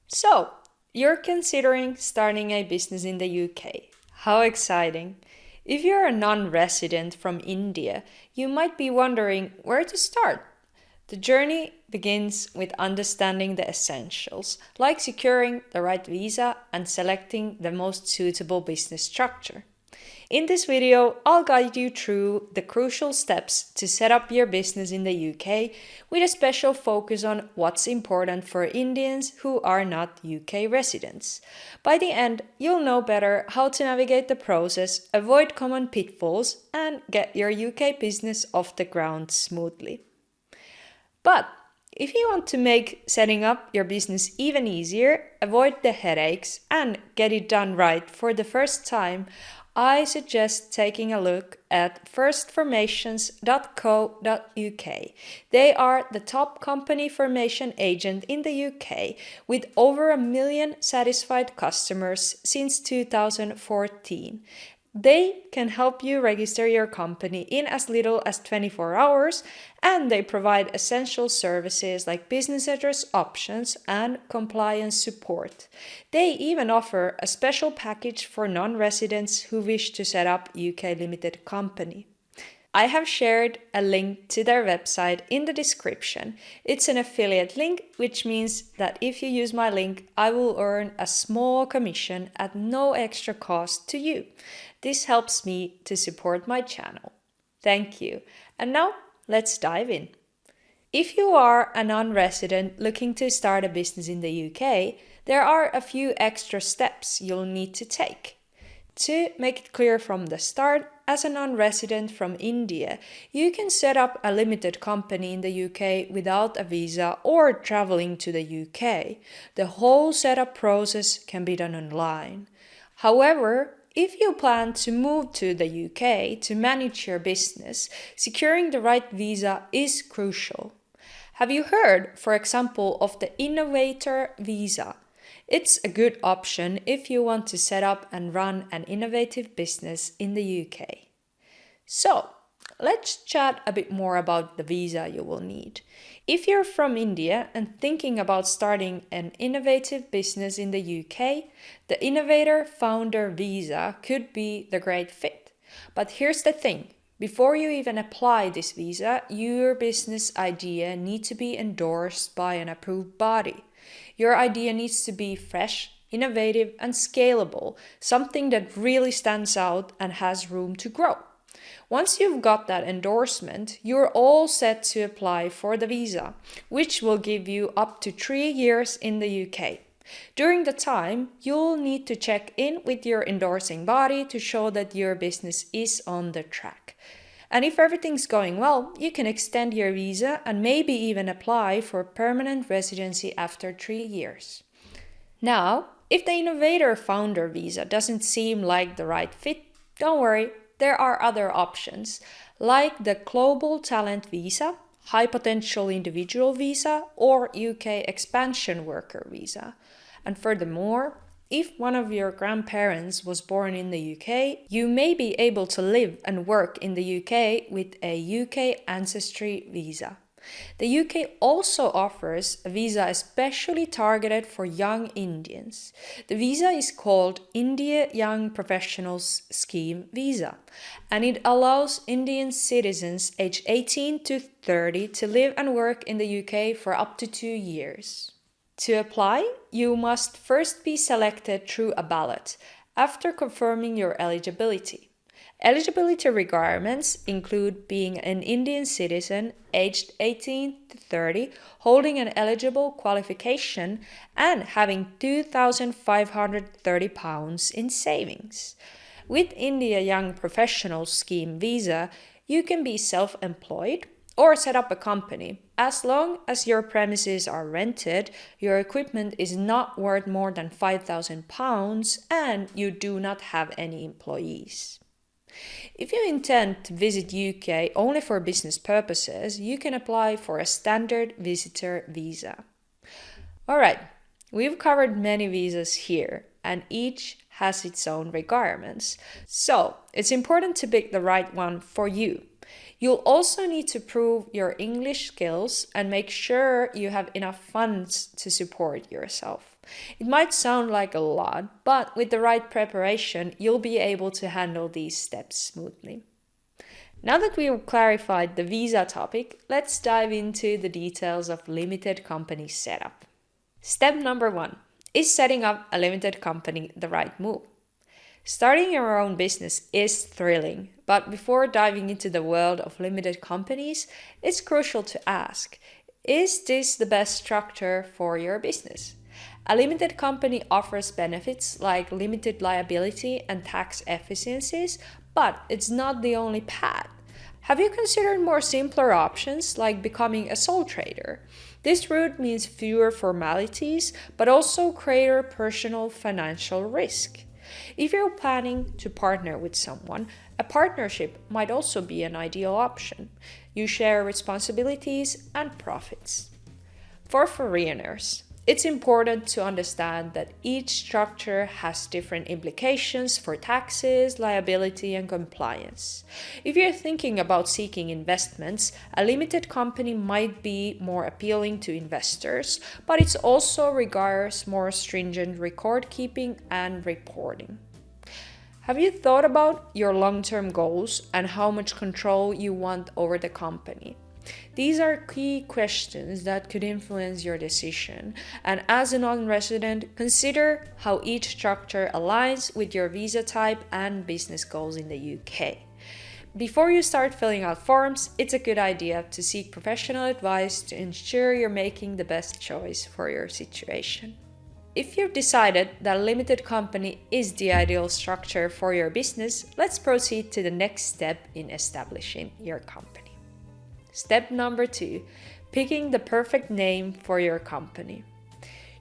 So, you're considering starting a business in the UK. How exciting! If you're a non resident from India, you might be wondering where to start. The journey begins with understanding the essentials, like securing the right visa and selecting the most suitable business structure. In this video, I'll guide you through the crucial steps to set up your business in the UK with a special focus on what's important for Indians who are not UK residents. By the end, you'll know better how to navigate the process, avoid common pitfalls, and get your UK business off the ground smoothly. But if you want to make setting up your business even easier, avoid the headaches, and get it done right for the first time, I suggest taking a look at firstformations.co.uk. They are the top company formation agent in the UK with over 1 million satisfied customers since 2014. They can help you register your company in as little as 24 hours, and they provide essential services like business address options and compliance support. They even offer a special package for non-residents who wish to set up UK limited company. I have shared a link to their website in the description. It's an affiliate link, which means that if you use my link, I will earn a small commission at no extra cost to you. This helps me to support my channel. Thank you. And now, let's dive in. If you are a non-resident looking to start a business in the UK, there are a few extra steps you'll need to take. To make it clear from the start, as a non-resident from India, you can set up a limited company in the UK without a visa or traveling to the UK. The whole setup process can be done online. However, if you plan to move to the UK to manage your business, securing the right visa is crucial. Have you heard, for example, of the Innovator visa? It's a good option if you want to set up and run an innovative business in the UK. So, let's chat a bit more about the visa you will need. If you're from India and thinking about starting an innovative business in the UK, the Innovator Founder visa could be the great fit. But here's the thing. Before you even apply this visa, your business idea needs to be endorsed by an approved body. Your idea needs to be fresh, innovative, and scalable, something that really stands out and has room to grow. Once you've got that endorsement, you're all set to apply for the visa, which will give you up to 3 years in the UK. During the time, you'll need to check in with your endorsing body to show that your business is on the track. And if everything's going well, you can extend your visa and maybe even apply for permanent residency after 3 years. Now, if the Innovator Founder visa doesn't seem like the right fit, don't worry, there are other options, like the Global Talent Visa, High Potential Individual Visa, or UK Expansion Worker Visa. And furthermore, if one of your grandparents was born in the UK, you may be able to live and work in the UK with a UK Ancestry Visa. The UK also offers a visa especially targeted for young Indians. The visa is called India Young Professionals Scheme Visa, and it allows Indian citizens aged 18 to 30 to live and work in the UK for up to 2 years. To apply, you must first be selected through a ballot after confirming your eligibility. Eligibility requirements include being an Indian citizen aged 18 to 30, holding an eligible qualification, and having £2,530 in savings. With India Young Professionals Scheme Visa, you can be self-employed or set up a company. As long as your premises are rented, your equipment is not worth more than £5,000, and you do not have any employees. If you intend to visit UK only for business purposes, you can apply for a standard visitor visa. Alright, we've covered many visas here, and each has its own requirements. So, it's important to pick the right one for you. You'll also need to prove your English skills and make sure you have enough funds to support yourself. It might sound like a lot, but with the right preparation, you'll be able to handle these steps smoothly. Now that we've clarified the visa topic, let's dive into the details of limited company setup. Step number 1. Is setting up a limited company the right move? Starting your own business is thrilling, but before diving into the world of limited companies, it's crucial to ask, is this the best structure for your business? A limited company offers benefits like limited liability and tax efficiencies, but it's not the only path. Have you considered more simpler options like becoming a sole trader? This route means fewer formalities, but also greater personal financial risk. If you're planning to partner with someone, a partnership might also be an ideal option. You share responsibilities and profits. For foreigners, it's important to understand that each structure has different implications for taxes, liability, and compliance. If you're thinking about seeking investments, a limited company might be more appealing to investors, but it also requires more stringent record keeping and reporting. Have you thought about your long-term goals and how much control you want over the company? These are key questions that could influence your decision, and as a non-resident, consider how each structure aligns with your visa type and business goals in the UK. Before you start filling out forms, it's a good idea to seek professional advice to ensure you're making the best choice for your situation. If you've decided that a limited company is the ideal structure for your business, let's proceed to the next step in establishing your company. Step number 2, picking the perfect name for your company.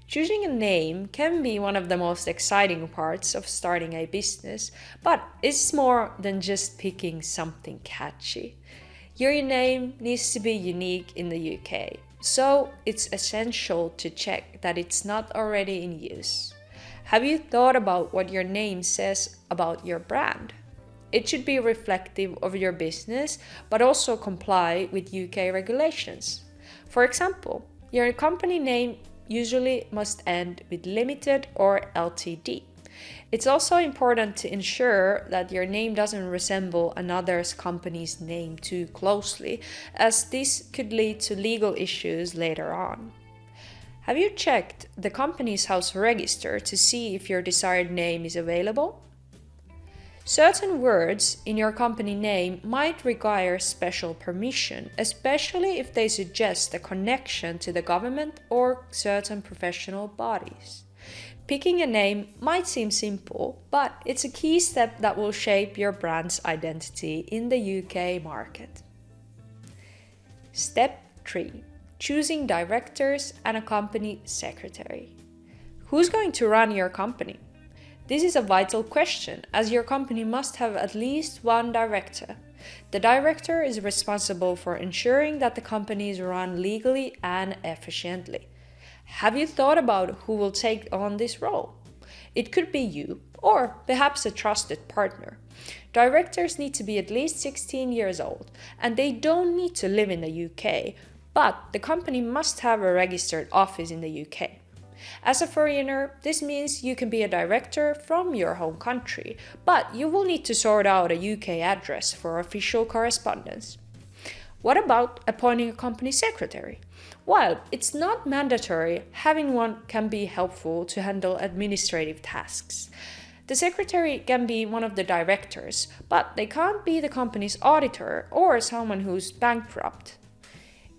Choosing a name can be one of the most exciting parts of starting a business, but it's more than just picking something catchy. Your name needs to be unique in the UK, so it's essential to check that it's not already in use. Have you thought about what your name says about your brand? It should be reflective of your business, but also comply with UK regulations. For example, your company name usually must end with Limited or Ltd. It's also important to ensure that your name doesn't resemble another company's name too closely, as this could lead to legal issues later on. Have you checked the company's house register to see if your desired name is available? Certain words in your company name might require special permission, especially if they suggest a connection to the government or certain professional bodies. Picking a name might seem simple, but it's a key step that will shape your brand's identity in the UK market. Step 3. Choosing directors and a company secretary. Who's going to run your company? This is a vital question, as your company must have at least one director. The director is responsible for ensuring that the company is run legally and efficiently. Have you thought about who will take on this role? It could be you, or perhaps a trusted partner. Directors need to be at least 16 years old, and they don't need to live in the UK, but the company must have a registered office in the UK. As a foreigner, this means you can be a director from your home country, but you will need to sort out a UK address for official correspondence. What about appointing a company secretary? While it's not mandatory, having one can be helpful to handle administrative tasks. The secretary can be one of the directors, but they can't be the company's auditor or someone who's bankrupt.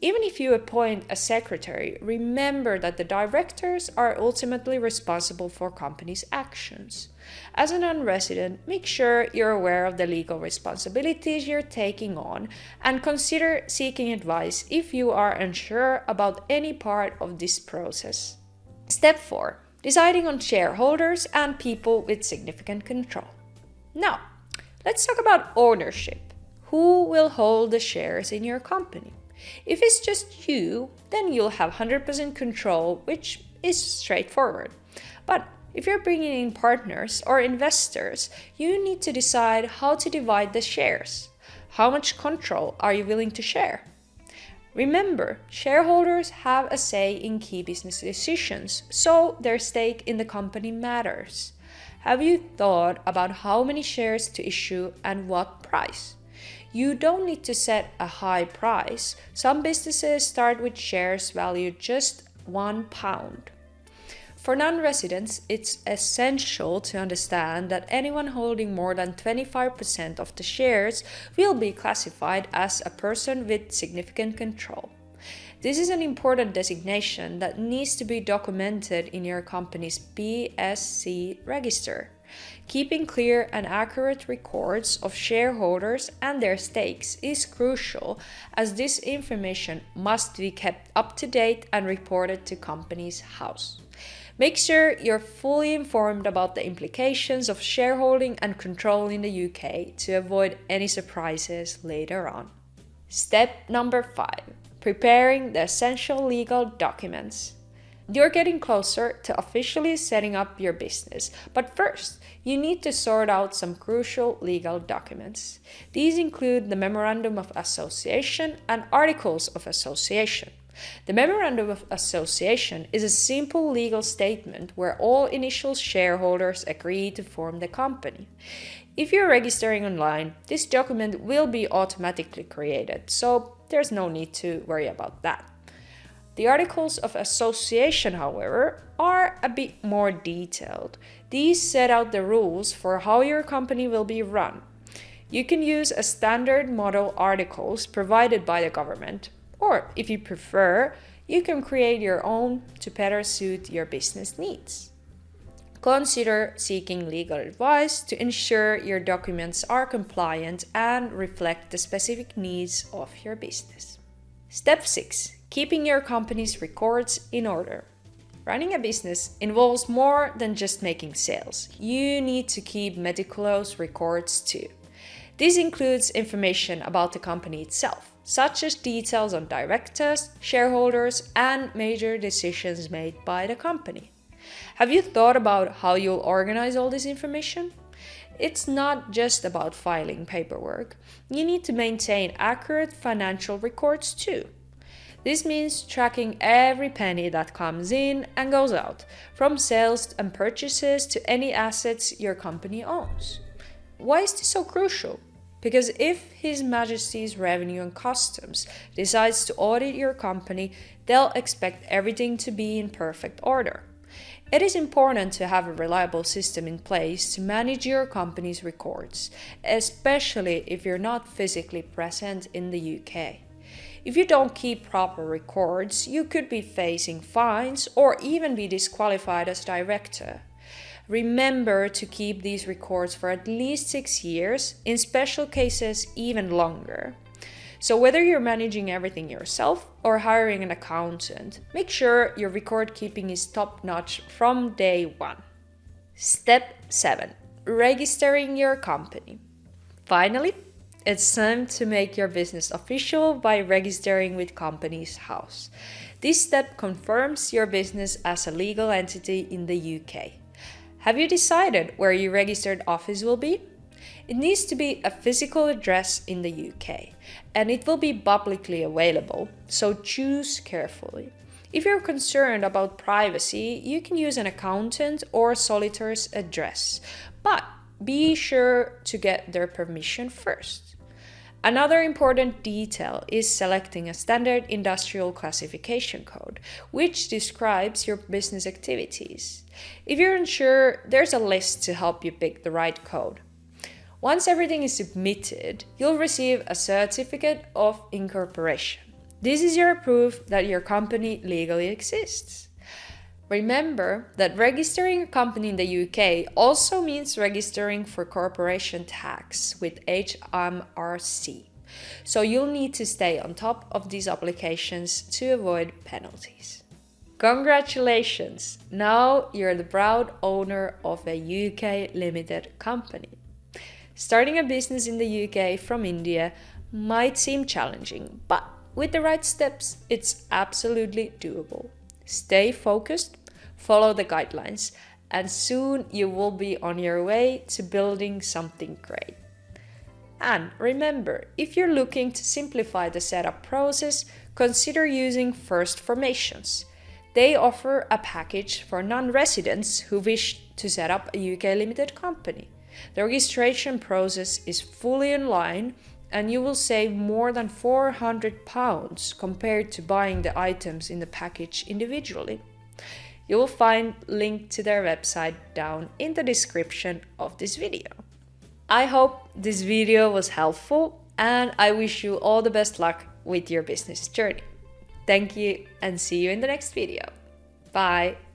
Even if you appoint a secretary, remember that the directors are ultimately responsible for company's actions. As a non-resident, make sure you're aware of the legal responsibilities you're taking on and consider seeking advice if you are unsure about any part of this process. Step 4. Deciding on shareholders and people with significant control. Now, let's talk about ownership. Who will hold the shares in your company? If it's just you, then you'll have 100% control, which is straightforward. But if you're bringing in partners or investors, you need to decide how to divide the shares. How much control are you willing to share? Remember, shareholders have a say in key business decisions, so their stake in the company matters. Have you thought about how many shares to issue and what price? You don't need to set a high price. Some businesses start with shares valued just £1. For non-residents, it's essential to understand that anyone holding more than 25% of the shares will be classified as a person with significant control. This is an important designation that needs to be documented in your company's BSC register. Keeping clear and accurate records of shareholders and their stakes is crucial, as this information must be kept up to date and reported to Companies House. Make sure you're fully informed about the implications of shareholding and control in the UK to avoid any surprises later on. Step number 5. Preparing the essential legal documents. You're getting closer to officially setting up your business, but first, you need to sort out some crucial legal documents. These include the Memorandum of Association and Articles of Association. The Memorandum of Association is a simple legal statement where all initial shareholders agree to form the company. If you're registering online, this document will be automatically created, so there's no need to worry about that. The Articles of Association, however, are a bit more detailed. These set out the rules for how your company will be run. You can use a standard model articles provided by the government, or if you prefer, you can create your own to better suit your business needs. Consider seeking legal advice to ensure your documents are compliant and reflect the specific needs of your business. Step 6. Keeping your company's records in order. Running a business involves more than just making sales. You need to keep meticulous records too. This includes information about the company itself, such as details on directors, shareholders, and major decisions made by the company. Have you thought about how you'll organize all this information? It's not just about filing paperwork. You need to maintain accurate financial records too. This means tracking every penny that comes in and goes out, from sales and purchases to any assets your company owns. Why is this so crucial? Because if His Majesty's Revenue and Customs decides to audit your company, they'll expect everything to be in perfect order. It is important to have a reliable system in place to manage your company's records, especially if you're not physically present in the UK. If you don't keep proper records, you could be facing fines or even be disqualified as director. Remember to keep these records for at least 6 years, in special cases even longer. So whether you're managing everything yourself or hiring an accountant, make sure your record keeping is top-notch from day one. Step 7. Registering your company. Finally, it's time to make your business official by registering with Companies House. This step confirms your business as a legal entity in the UK. Have you decided where your registered office will be? It needs to be a physical address in the UK, and it will be publicly available, so choose carefully. If you're concerned about privacy, you can use an accountant or solicitor's address, but be sure to get their permission first. Another important detail is selecting a standard industrial classification code, which describes your business activities. If you're unsure, there's a list to help you pick the right code. Once everything is submitted, you'll receive a certificate of incorporation. This is your proof that your company legally exists. Remember that registering a company in the UK also means registering for corporation tax with HMRC. So you'll need to stay on top of these obligations to avoid penalties. Congratulations! Now you're the proud owner of a UK limited company. Starting a business in the UK from India might seem challenging, but with the right steps, it's absolutely doable. Stay focused, follow the guidelines, and soon you will be on your way to building something great. And remember, if you're looking to simplify the setup process, consider using First Formations. They offer a package for non-residents who wish to set up a UK limited company. The registration process is fully online and you will save more than £400 compared to buying the items in the package individually. You will find link to their website down in the description of this video. I hope this video was helpful and I wish you all the best luck with your business journey. Thank you and see you in the next video. Bye!